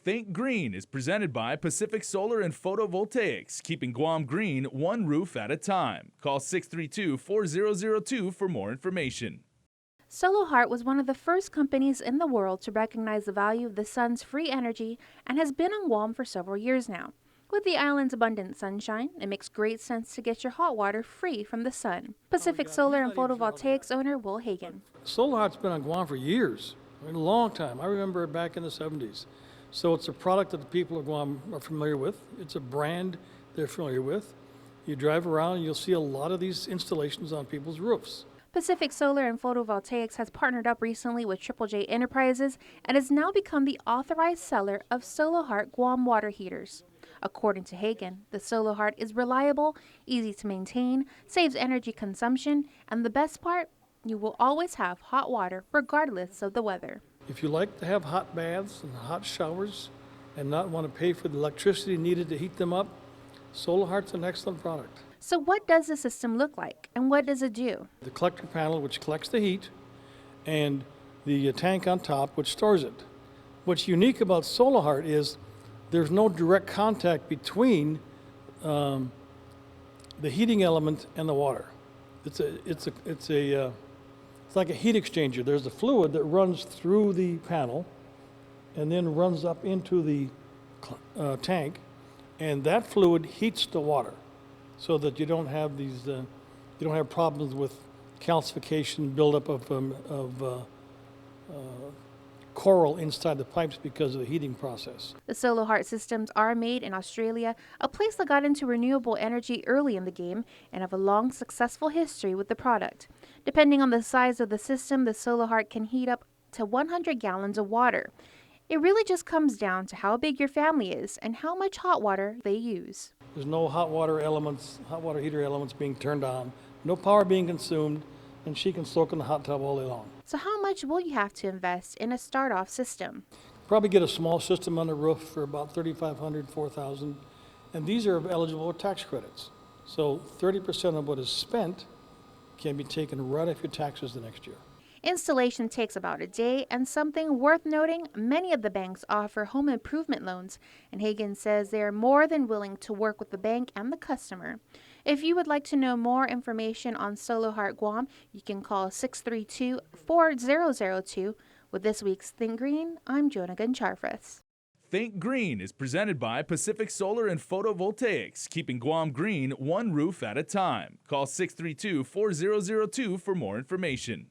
Think Green is presented by Pacific Solar and Photovoltaics, keeping Guam green one roof at a time. Call 632-4002 for more information. Solahart was one of the first companies in the world to recognize the value of the sun's free energy and has been on Guam for several years now. With the island's abundant sunshine, it makes great sense to get your hot water free from the sun. Pacific Solar and Photovoltaics owner Will Hagan. Solahart's been on Guam for years, a long time. I remember it back in the 70s. So it's a product that the people of Guam are familiar with. It's a brand they're familiar with. You drive around and you'll see a lot of these installations on people's roofs. Pacific Solar and Photovoltaics has partnered up recently with J Enterprises and has now become the authorized seller of Solahart Guam water heaters. According to Hagan, the Solahart is reliable, easy to maintain, saves energy consumption, and the best part, you will always have hot water regardless of the weather. If you like to have hot baths and hot showers and not want to pay for the electricity needed to heat them up, Solahart's an excellent product. So what does the system look like and what does it do? The collector panel, which collects the heat, and the tank on top, which stores it. What's unique about Solahart is there's no direct contact between the heating element and the water. It's like a heat exchanger. There's a fluid that runs through the panel and then runs up into the tank, and that fluid heats the water so that you don't have these you don't have problems with calcification, buildup of coral inside the pipes because of the heating process. The Solahart systems are made in Australia, a place that got into renewable energy early in the game and have a long, successful history with the product. Depending on the size of the system, the Solahart can heat up to 100 gallons of water. It really just comes down to how big your family is and how much hot water they use. There's no hot water heater elements being turned on, no power being consumed, and she can soak in the hot tub all day long. So how much will you have to invest in a start-off system? Probably get a small system on the roof for about $3,500, $4,000, and these are eligible for tax credits. So 30% of what is spent can be taken right off your taxes the next year. Installation takes about a day, and something worth noting, many of the banks offer home improvement loans, and Hagan says they are more than willing to work with the bank and the customer. If you would like to know more information on Solahart Guam, you can call 632-4002. With this week's Think Green, I'm Jonah Goncharfas. Think Green is presented by Pacific Solar and Photovoltaics, keeping Guam green one roof at a time. Call 632-4002 for more information.